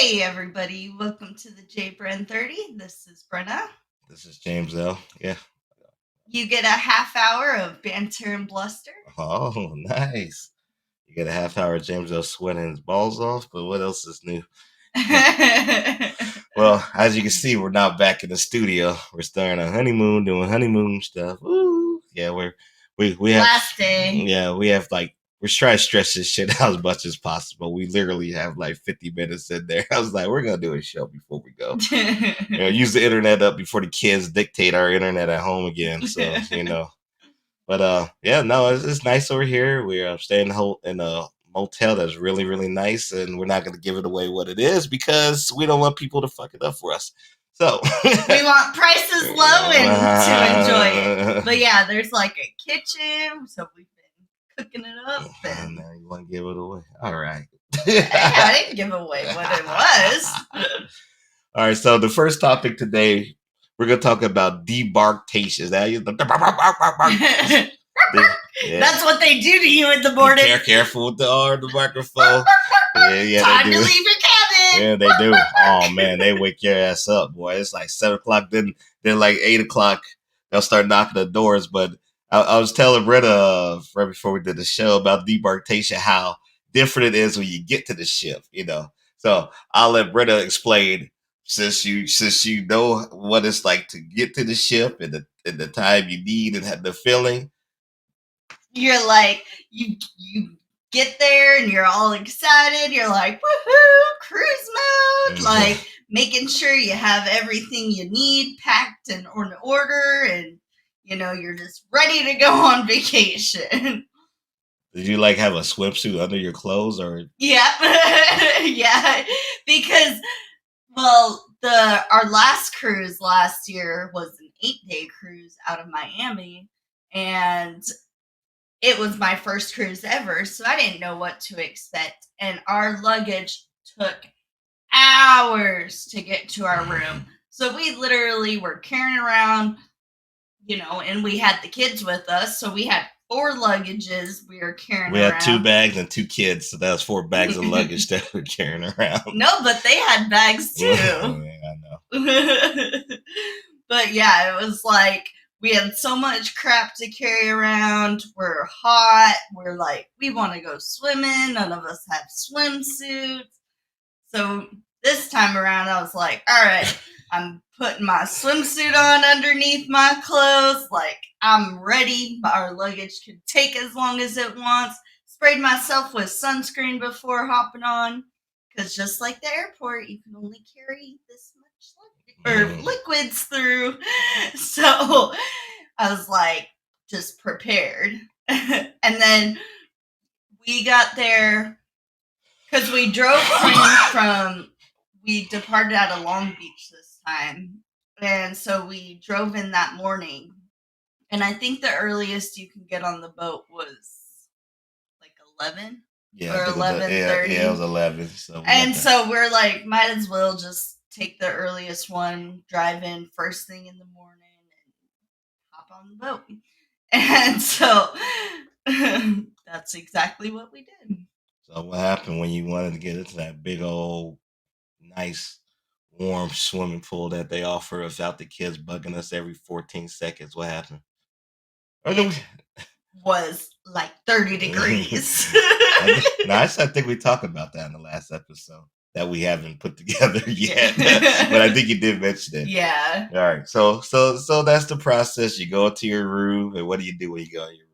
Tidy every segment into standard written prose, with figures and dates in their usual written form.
Hey everybody, welcome to the J Bren 30. This is Brenna. This is James L. Yeah. You get a half hour of banter and bluster. Oh, nice. You get a half hour of James L sweating his balls off, but what else is new? Well, as you can see, we're not back in the studio. We're starting a honeymoon, doing honeymoon stuff. Woo! Yeah, we have Last day. Yeah, we have like we're trying to stretch this shit out as much as possible. We literally have like 50 minutes in there. I was like, we're gonna do a show before we go. Use the internet up before the kids dictate our internet at home again. So. But yeah, no, it's nice over here. We're staying in a motel that's really, really nice, and we're not going to give it away what it is because we don't want people to fuck it up for us. So we want prices low and to enjoy it. But yeah, there's like a kitchen, so we've been cooking it up. And now you want to give it away? All right. I didn't give away what it was. All right. So the first topic today, we're gonna talk about debarkation. Is that you? Yeah. That's what they do to you in the morning. Careful with the microphone. Yeah, time to leave your cabin. Yeah, they do. Oh man, they wake your ass up, boy. It's like 7 o'clock. Then like 8 o'clock, they'll start knocking the doors. But I was telling Britta right before we did the show about debarkation, how different it is when you get to the ship. So I'll let Britta explain since you know what it's like to get to the ship and the time you need and have the feeling. You're like you get there and you're all excited. You're like, woohoo, cruise mode. Mm-hmm. Like making sure you have everything you need packed and in order, and you're just ready to go on vacation. Did you like have a swimsuit under your clothes or? Yeah, yeah, because our last cruise last year was an 8-day cruise out of Miami, and it was my first cruise ever, so I didn't know what to expect. And our luggage took hours to get to our room. So we literally were carrying around, and we had the kids with us. So we had 4 luggages we were carrying around. We had 2 bags and 2 kids, so that was 4 bags of luggage that we were carrying around. No, but they had bags too. Yeah, I know. But yeah, it was like, we had so much crap to carry around. We're hot. We're like, we want to go swimming. None of us have swimsuits. So this time around, I was like, all right, I'm putting my swimsuit on underneath my clothes. Like, I'm ready. Our luggage can take as long as it wants. Sprayed myself with sunscreen before hopping on. Because just like the airport, you can only carry this much liquids through. So I was like, just prepared. And then we got there because we drove we departed out of Long Beach this time. And so we drove in that morning. And I think the earliest you can get on the boat was like 11. Yeah, or 11:30. Yeah, it was 11. So we're like, might as well just take the earliest one, drive in first thing in the morning, and hop on the boat. And so that's exactly what we did. So what happened when you wanted to get into that big old nice warm swimming pool that they offer us without the kids bugging us every 14 seconds? What happened? Was like 30 degrees. I think we talked about that in the last episode that we haven't put together yet. But I think you did mention it. Yeah. All right. So that's the process. You go to your room, and what do you do when you go in your room?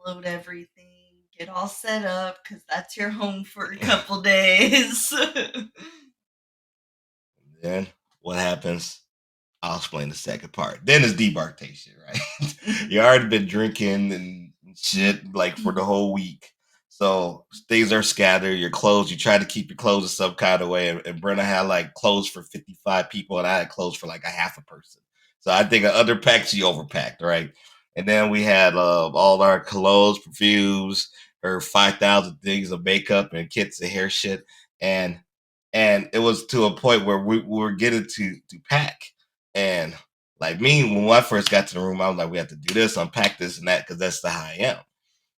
Unload everything, get all set up, because that's your home for a couple days. And then what happens? I'll explain the second part. Then it's debarkation, right? You already been drinking and shit like for the whole week. So things are scattered. Your clothes, you try to keep your clothes in some kind of way. And Brenna had like clothes for 55 people, and I had clothes for like a half a person. So I think I underpacked, she overpacked, right? And then we had all our clothes, perfumes, her 5,000 things of makeup and kits and hair shit. And it was to a point where we were getting to pack. And like me, when I first got to the room, I was like, we have to do this, unpack this and that, because that's the how I am.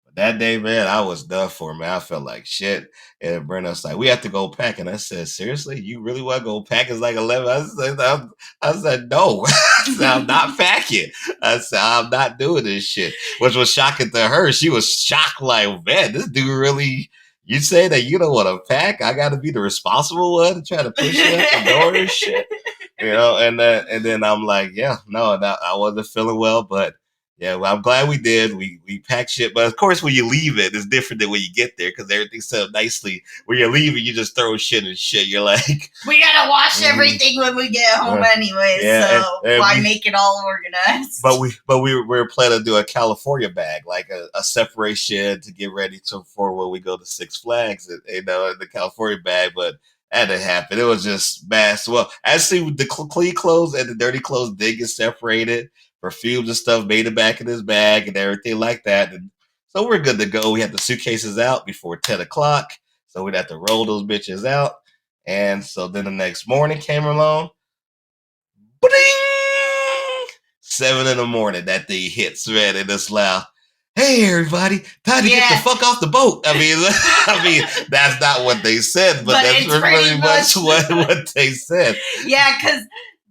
But that day, man, I was done for, man. I felt like shit. And Brenna's like, we have to go pack. And I said, seriously, you really want to go pack? It's like 11. I said no. I said, I'm not packing. I said, I'm not doing this shit. Which was shocking to her. She was shocked, like, man, this dude really, you say that you don't want to pack? I got to be the responsible one to try to push you out the door and shit. And then I'm like, yeah, no, I wasn't feeling well, but yeah, well, I'm glad we did. We packed shit, but of course, when you leave it, it's different than when you get there because everything's set up nicely. When you're leaving, you just throw shit and shit. You're like, we gotta wash everything when we get home anyway. Yeah, so and why make it all organized? But we were planning to do a California bag, like a separation to get ready for when we go to Six Flags, in the California bag, but. That didn't happen. It was just mass. Well, actually, the clean clothes and the dirty clothes did get separated. Perfumes and stuff made it back in his bag and everything like that. And so we're good to go. We had the suitcases out before 10 o'clock. So we'd have to roll those bitches out. And so then the next morning came along. Ba-ding! 7 in the morning, that thing hits, man, and it's loud. Hey everybody, time to get the fuck off the boat. I mean, that's not what they said, but that's pretty much what they said. Yeah, because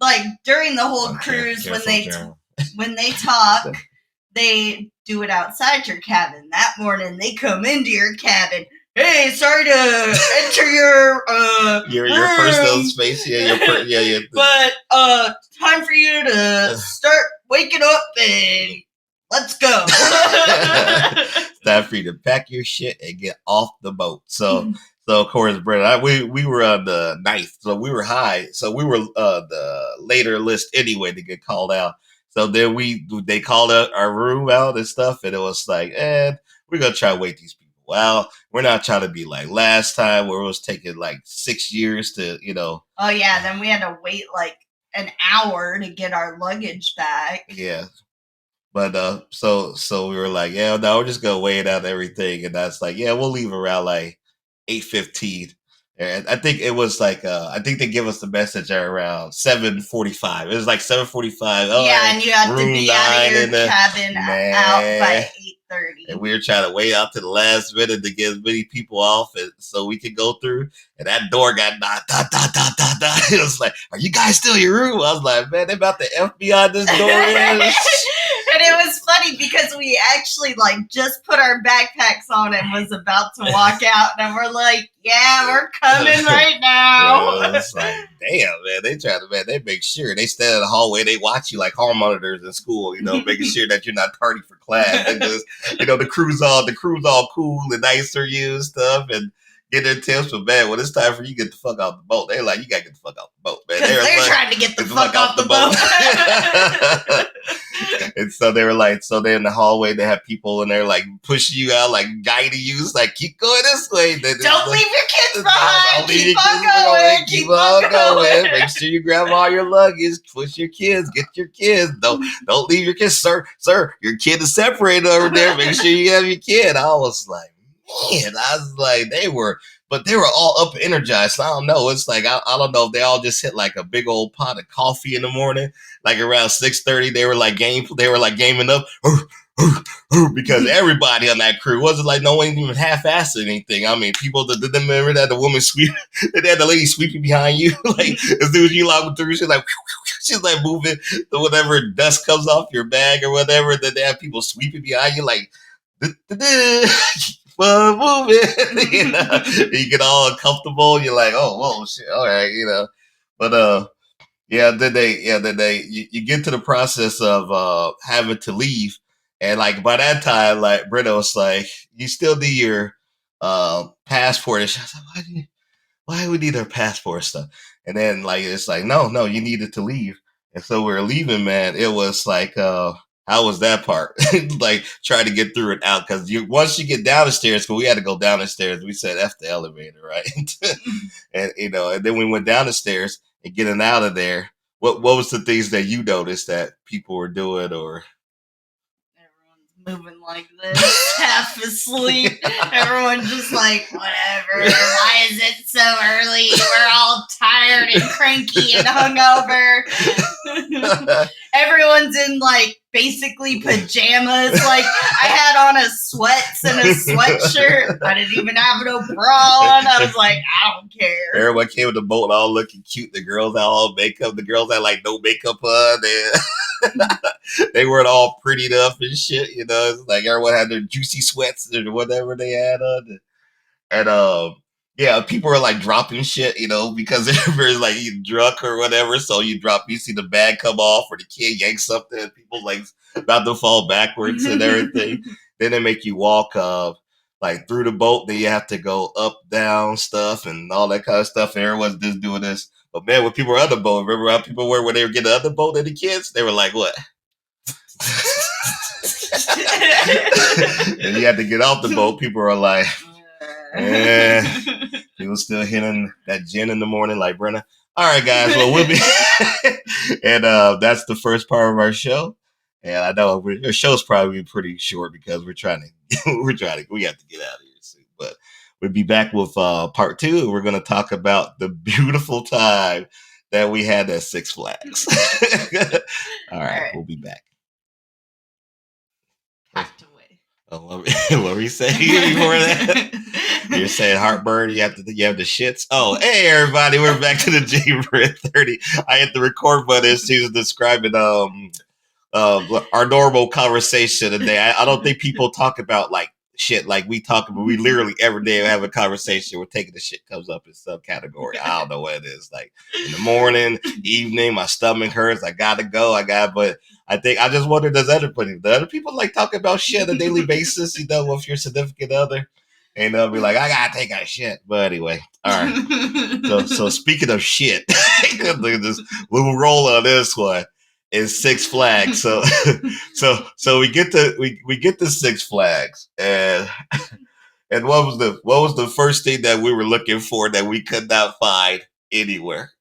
like during the whole cruise, when they talk, they do it outside your cabin. That morning, they come into your cabin. Hey, sorry to enter your personal space. Yeah. But time for you to start waking up and. Let's go. It's time for you to pack your shit and get off the boat. So of course, Brent, we were on the 9th, so we were high. So we were the later list anyway to get called out. So then they called out our room out and stuff, and it was like, we're gonna try to wait these people out. We're not trying to be like last time where it was taking like 6 years to, Oh yeah, then we had to wait like an hour to get our luggage back. Yeah. But so we were like, yeah, no, we're just gonna weigh it out everything, and that's like, yeah, we'll leave around like 8:15. And I think it was like, I think they give us the message at around 7:45. It was like 7:45. Yeah, and you had to be out of your cabin out by 8:30. And we were trying to wait out to the last minute to get as many people off, and so we could go through. And that door got knocked. It was like, are you guys still in your room? I was like, man, they about to FBI this door. And it was funny because we actually like just put our backpacks on and was about to walk out, and we're like, yeah, we're coming right now. Yeah, it's like, damn, man, they make sure they stand in the hallway, they watch you like hall monitors in school, making sure that you're not tardy for class. And just, the crew's all cool and nice for you and stuff, and get their tips, but man, when it's time for you to get the fuck off the boat, they're like, you gotta get the fuck off the boat, man. They're like, trying to get the fuck off the boat. And so they were like, so they're in the hallway, they have people in there like pushing you out, like guiding you. It's like, keep going this way. Don't leave your kids behind. Keep on going. Make sure you grab all your luggage, push your kids, get your kids. Don't leave your kids, sir. Your kid is separated over there. Make sure you have your kid. I was like, man, they were all up and energized. So I don't know. It's like, I don't know if they all just hit like a big old pot of coffee in the morning, like around 6:30. They were like gaming up because everybody on that crew wasn't like no one even half-assed anything. I mean, people that remember that the woman they had the lady sweeping behind you, like as soon as you log through, she's like moving to whatever dust comes off your bag or whatever. Then they have people sweeping behind you, like. Moving, you get all uncomfortable. You're like, oh, whoa, shit, all right, But then you get to the process of having to leave, and like by that time, like Britta was like, you still need your passport. And she was like, why do we need our passport stuff? And then like it's like, no, you needed to leave, and so we were leaving, man. It was like, how was that part? Like trying to get through it out because once you get down the stairs, because we had to go down the stairs, we said F the elevator, right? And and then we went down the stairs and getting out of there. What was the things that you noticed that people were doing or? Everyone's moving like this, half asleep. Everyone's just like, whatever. Why is it so early? We're all tired and cranky and hungover. everyone's in like basically pajamas. Like I had on a sweats and a sweatshirt. I didn't even have no bra on. I was like, I don't care. Everyone came with the boat all looking cute. The girls had all makeup. The girls had like no makeup on. They weren't all prettied up and shit. It's like everyone had their juicy sweats or whatever they had on. And yeah, people are like dropping shit, because everybody's like drunk or whatever. So you see the bag come off or the kid yank something and people like about to fall backwards and everything. Then they make you walk like through the boat. Then you have to go up, down stuff and all that kind of stuff. And everyone's just doing this. But man, when people were on the boat, remember how people were when they were getting on the boat and the kids? They were like, what? And you had to get off the boat. People are like, people still hitting that gin in the morning like Brenna. All right, guys. Well, we'll be, and that's the first part of our show. And I know our show's probably pretty short because we have to get out of here soon. But we'll be back with part 2. We're going to talk about the beautiful time that we had at Six Flags. All right, we'll be back. Packed away. Oh, what were you saying before that? You're saying heartburn. You have the shits. Oh, hey everybody, we're back to the Jaybird 30. I hit the record button as she was describing our normal conversation today. I don't think people talk about like shit like we talk about. We literally every day have a conversation. We're taking the shit comes up in some category. I don't know what it is. Like in the morning, evening, my stomach hurts. I gotta go. But I think I just wonder, do other people like talk about shit on a daily basis? With your significant other, and they'll be like, I gotta take a shit. But anyway, all right. So speaking of shit, we'll roll on this one. Is Six Flags. So we get to Six Flags, and what was the first thing that we were looking for that we could not find anywhere?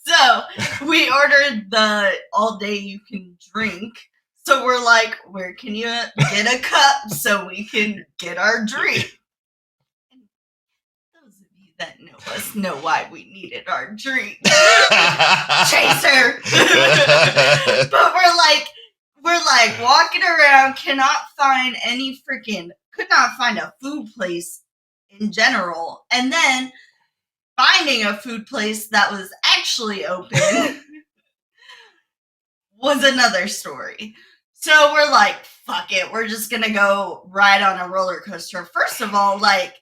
So we ordered the all day you can drink. So we're like, where can you get a cup so we can get our drink? And those of you that know us know why we needed our drink. Chaser. But we're like walking around, could not find a food place in general. And then finding a food place that was actually open was another story. So we're like, fuck it, we're just gonna go ride on a roller coaster. First of all, like,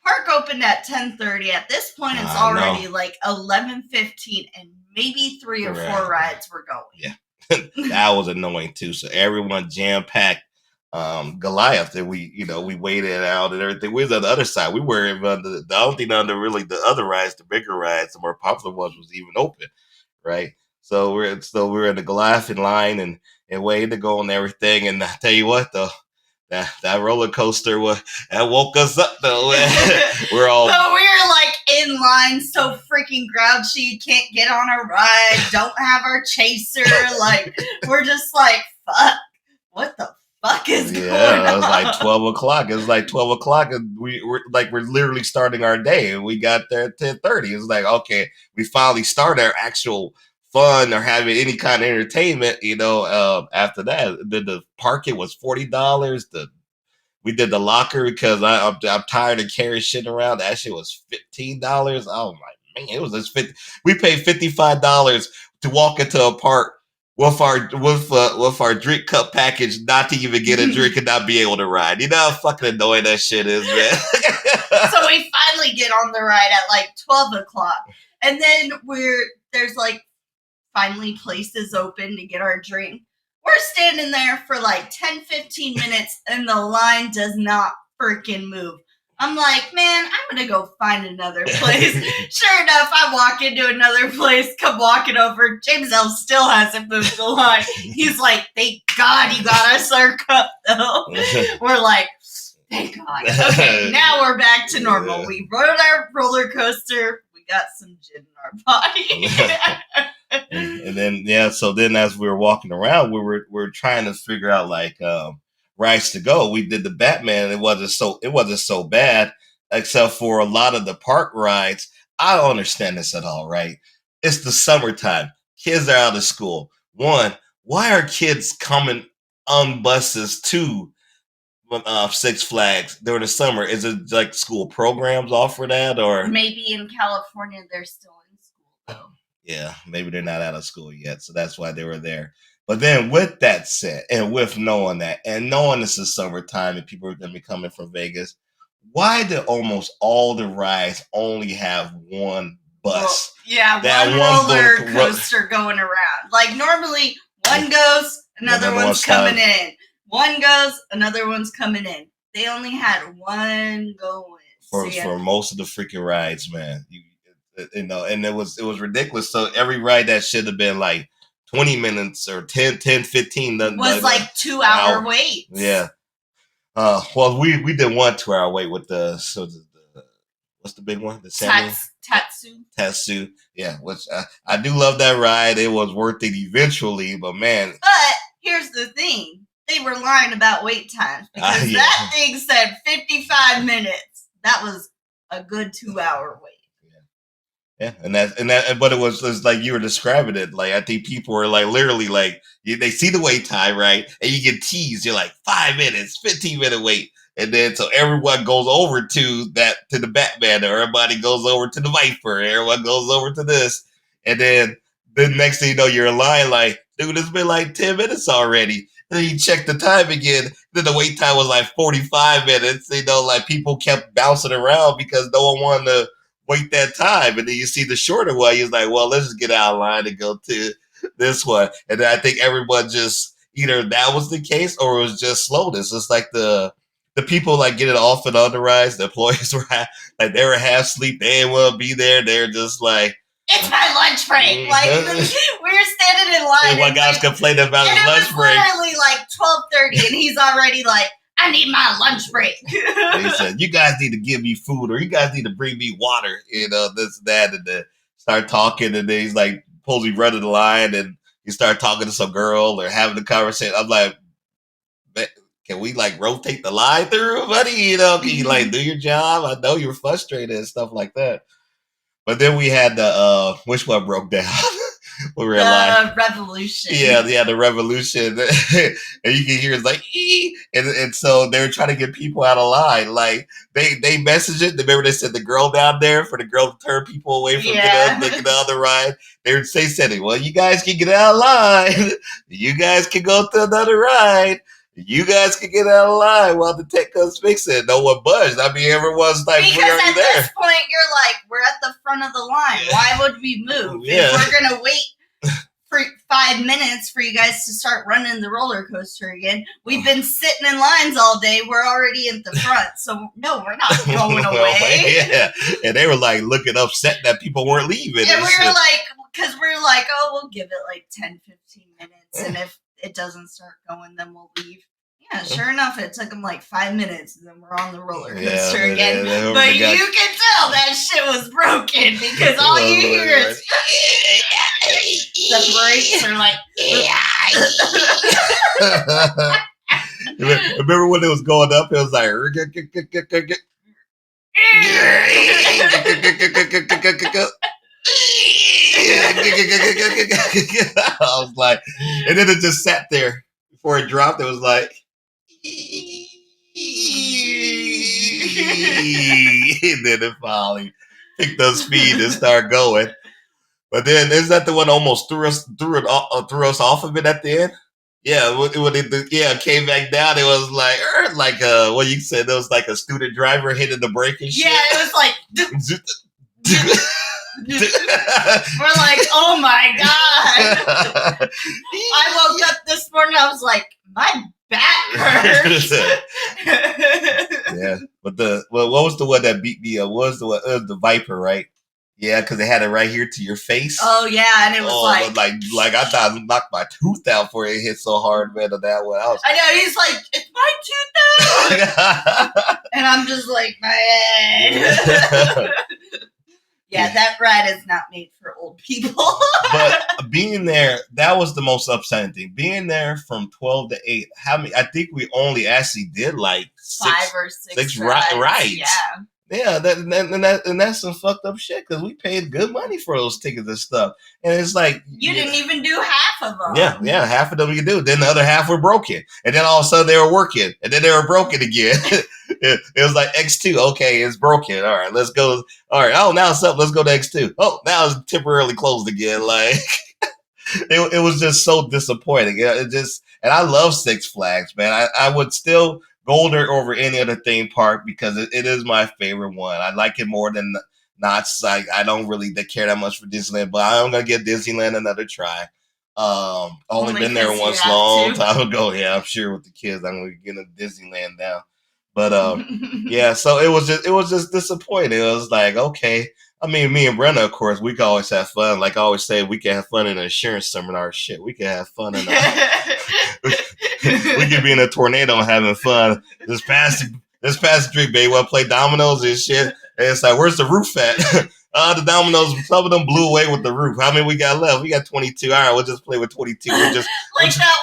park opened at 10:30. At this point, it's already like 11:15, and maybe 3 or 4 rides were going. Yeah, that was annoying too. So everyone jam packed. Goliath that we waited out and everything. We was on the other side. We were even the only thing under really the other rides, the bigger rides, the more popular ones was even open, right? So we're in the Goliath in line and waiting to go and everything. And I tell you what though, that roller coaster that woke us up though. We're all. So we're like in line, so freaking grouchy, can't get on a ride, don't have our chaser. Like we're just like, fuck, what the fuck is going on? It was like 12 o'clock. It was like 12 o'clock, and we're literally starting our day, and we got there at 10:30. It was like, okay, we finally started our actual fun or having any kind of entertainment. After that, the parking was $40. We did the locker because I'm tired of carrying shit around. That shit was $15. Oh my man, it was just we paid $55 to walk into a park with our drink cup package, not to even get a drink and not be able to ride. You know how fucking annoying that shit is, man. So we finally get on the ride at like 12 o'clock. And then there's like finally places open to get our drink. We're standing there for like 10-15 minutes and the line does not freaking move. I'm like, man, I'm going to go find another place. Sure enough, I walk into another place, come walking over. James L. still hasn't moved the line. He's like, thank God you got us our cup, though. We're like, thank God. Okay, now we're back to normal. Yeah. We rode our roller coaster. We got some gin in our body. And then, so then as we were walking around, we were trying to figure out, like, rides to go. We did the Batman. It wasn't so bad, except for a lot of the park rides. I don't understand this at all, right? It's the summertime. Kids are out of school. One, why are kids coming on buses to Six Flags during the summer? Is it like school programs offer that, or maybe in California they're still in school though. yeah, maybe they're not out of school yet, so that's why they were there. But then, with that said, and with knowing that, and knowing this is summertime and people are going to be coming from Vegas, why do almost all the rides only have one bus? Well, yeah, that one roller coaster going around. Like normally, one goes, another one's coming in. One goes, another one's coming in. They only had one going. For most of the freaking rides, man. You know, and it was ridiculous. So every ride that should have been like 20 minutes or 10, 15 was like 2-hour waits. Yeah. Well, we did 1 2-hour wait with the what's the big one? The Tatsu. Yeah, which I do love that ride. It was worth it eventually, but man. But here's the thing: they were lying about wait times because that thing said 55 minutes. That was a good 2-hour wait. Yeah, and that, but it was like you were describing it. Like I think people were like literally like they see the wait time, right, and you get teased. You're like 5 minutes, 15-minute wait, and then so everyone goes over to the Batman, or everybody goes over to the Viper, everyone goes over to this, and then the next thing you know, you're in line like, dude, it's been like 10 minutes already. And then you check the time again. Then the wait time was like 45 minutes. You know, like people kept bouncing around because no one wanted to wait that time. And then you see the shorter one. He's like, well, let's just get out of line and go to this one. And then I think everyone just either that was the case or it was just slowness. It's like the people like getting off and on the rides. The employees were like they were half asleep. They didn't want to be there. They're just like, it's my lunch break. Like we were standing in line. And one guy was complaining about his lunch break. It was literally like 12:30, and he's already like, I need my lunch break. He said, you guys need to give me food, or you guys need to bring me water, you know, this and that, and then start talking, and then he's like, supposedly running the line, and he started talking to some girl or having a conversation. I'm like, can we like rotate the line through, buddy? You know, can you like do your job? I know you're frustrated and stuff like that. But then we had the which one broke down? We were the Revolution. Yeah, the Revolution. And you can hear it's like, ee! And so they were trying to get people out of line. Like they messaged it. Remember they said the girl down there for the girl to turn people away from getting on the ride. They said, well, you guys can get out of line. You guys can go to another ride. You guys can get out of line while the tech comes fix it. No one budged. I mean, everyone's like, because at this point, you're like, we're at the front of the line. Why would we move? If we're going to wait for 5 minutes for you guys to start running the roller coaster again, we've been sitting in lines all day. We're already at the front. So, no, we're not going away. Yeah. And they were like looking upset that people weren't leaving. And we were like, because we're like, oh, we'll give it like 10, 15 minutes. And if it doesn't start going, then we'll leave. Yeah, sure enough, it took them like 5 minutes, and then we're on the roller coaster again. But you can tell that shit was broken because all you hear is the brakes are like. Remember when it was going up? It was like. I was like, and then it just sat there before it dropped. It was like, and then it finally picked up speed and started going. But then is that the one almost threw us off of it at the end? Yeah, when it came back down, it was like what you said. It was like a student driver hitting the brake and shit. Yeah, it was like. We're like, oh my god! I woke up this morning. I was like, my back hurts. Yeah, but what was the one that beat me up? What was the Viper, right? Yeah, because they had it right here to your face. Oh yeah, and it was like I thought I knocked my tooth out before it hit so hard, man. On that one, I know he's like, it's my tooth out, and I'm just like, my head. Yeah, that ride is not made for old people. But being there, that was the most upsetting thing. Being there from 12 to 8. How many? I think we only actually did like 5 or 6 rides. Right. Yeah. Yeah, and that's some fucked up shit because we paid good money for those tickets and stuff, and it's like You didn't even do half of them. Yeah, half of them you do. Then the other half were broken, and then all of a sudden they were working, and then they were broken again. It was like X2. Okay, it's broken. All right, let's go. All right, oh now it's up. Let's go to X2. Oh, now it's temporarily closed again. Like it was just so disappointing. It just, and I love Six Flags, man. I would still go there over any other theme park because it is my favorite one. I like it more than Knott's. I don't really care that much for Disneyland, but I'm gonna give Disneyland another try. Only been there once long time ago. Yeah, I'm sure with the kids, I'm gonna get a Disneyland now. But yeah, so it was just disappointing. It was like, okay, I mean, me and Brenna, of course, we can always have fun. Like I always say, we can have fun in an insurance seminar. Shit, we can have fun in we could be in a tornado having fun. This past street, baby, want to play dominoes and shit. And it's like, where's the roof at? The dominoes, some of them blew away with the roof. How many we got left? We got 22. All right, we'll just play with 22. That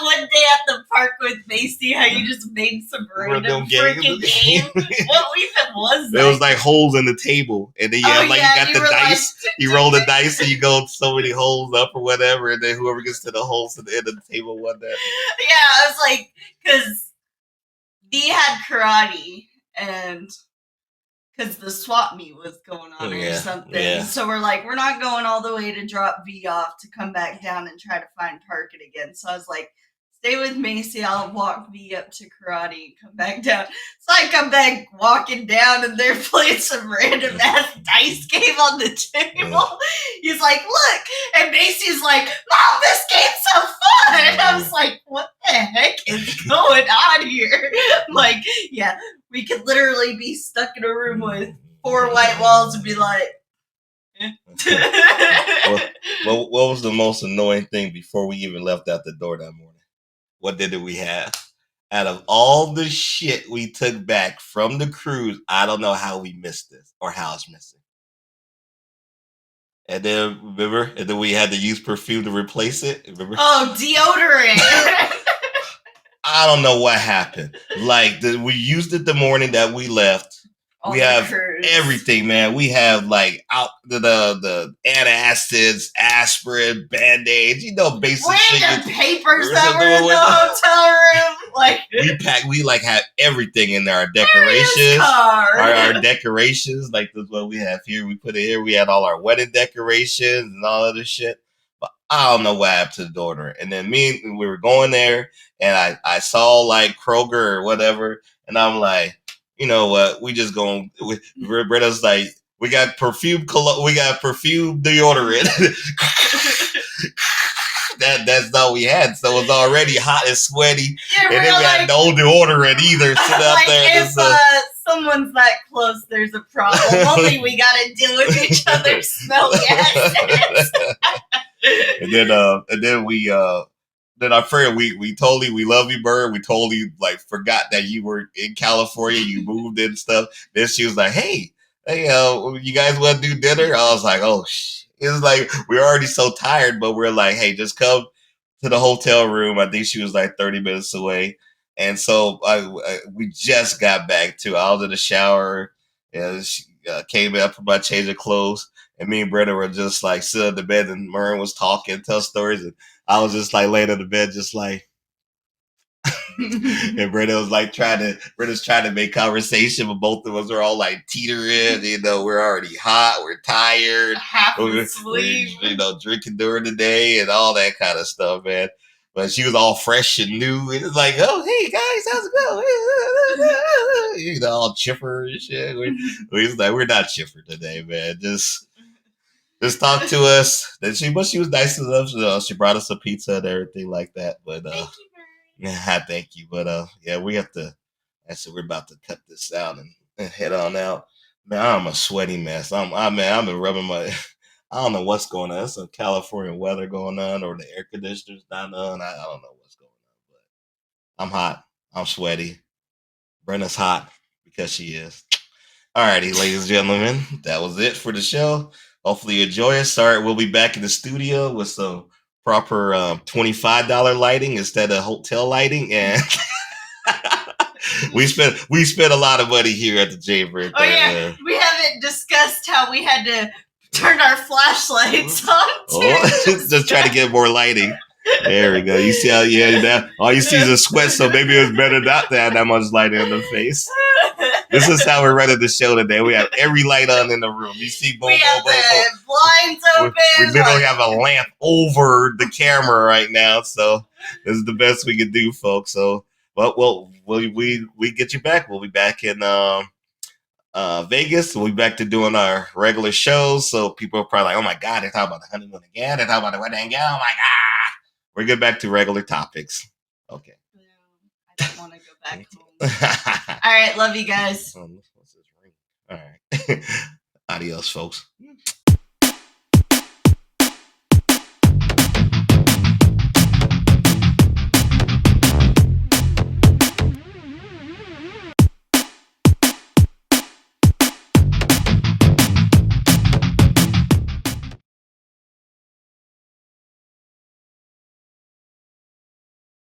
one day at the park with Macy, how you just made some random freaking game. What even was that? There was like holes in the table, and then you got the dice. You roll the dice, and you go so many holes up or whatever, and then whoever gets to the holes at the end of the table won that. Yeah, I was like, because Dee had karate, and because the swap meet was going on or something. Yeah. So we're like, we're not going all the way to drop V off to come back down and try to find park it again. So I was like, stay with Macy. I'll walk V up to karate and come back down. So I come back walking down and they're playing some random ass dice game on the table. He's like, look. And Macy's like, Mom, this game's so fun. And I was like, what the heck is going on here? I'm like, yeah. We could literally be stuck in a room with 4 white walls and be like, what was the most annoying thing before we even left out the door that morning? What did we have? Out of all the shit we took back from the cruise, I don't know how we missed this or how it's missing. And then, remember? And then we had to use perfume to replace it. Remember? Oh, deodorant. I don't know what happened. Like we used it the morning that we left. We have everything, man. We have like out the antacids, aspirin, band-aids, basic shit. Random papers that were in the hotel room. Like we like have everything in there. Our decorations, our decorations, like this what we have here. We put it here. We had all our wedding decorations and all other shit. But I don't know what happened to the daughter. And then we were going there, and I saw like Kroger or whatever, and I'm like, you know what? We just going. Britta's like, we got perfume deodorant. That's all we had. So it was already hot and sweaty, and then we had no deodorant either. Sit out there. If someone's that close, there's a problem. Only we got to deal with each other's smelly asses. And then then our friend, we told you we love you, Bird. We totally like forgot that you were in California. You moved and stuff. Then she was like, hey, you guys want to do dinner? I was like, oh shit. It was like we're already so tired, but we're like, hey, just come to the hotel room. I think she was like 30 minutes away, and so we just got back to. I was in the shower, and she came up for my change of clothes. And me and Brenda were just like sitting in the bed, and Murray was talking, tell stories, and I was just like laying in the bed, just like. And Brenda was like Brenda's trying to make conversation, but both of us are all like teetering. We're already hot, we're tired, half asleep, we're, drinking during the day and all that kind of stuff, man. But she was all fresh and new. It was like, oh, hey guys, how's it going? All chipper and shit. We're not chipper today, man. Just talk to us. But she was nice enough. She brought us a pizza and everything like that. But thank you. But yeah, we have to. I said we're about to cut this out and head on out. Man, I'm a sweaty mess. I've been rubbing my. I don't know what's going on. There's some California weather going on, or the air conditioner's not on. I don't know what's going on, but I'm hot. I'm sweaty. Brenna's hot because she is. Alrighty, ladies and gentlemen, that was it for the show. Hopefully you enjoy it. Sorry, we'll be back in the studio with some proper $25 lighting instead of hotel lighting, and we spent a lot of money here at the chamber. Oh yeah, we haven't discussed how we had to turn our flashlights on just try to get more lighting. There we go. You see how all you see is a sweat, so maybe it was better not to have that much light in the face. This is how we're running the show today. We have every light on in the room. You see, boom, we have boom, the boom, blinds open. We literally have a lamp over the camera right now, so this is the best we can do, folks. So, well, we get you back. We'll be back in Vegas. We'll be back to doing our regular shows. So people are probably like, "Oh my God, they're talking about the honeymoon again. They're talking about the wedding again. Oh my God!" We're getting back to regular topics. Okay. I don't want to go back home. All right, love you guys. All right. Adios, folks.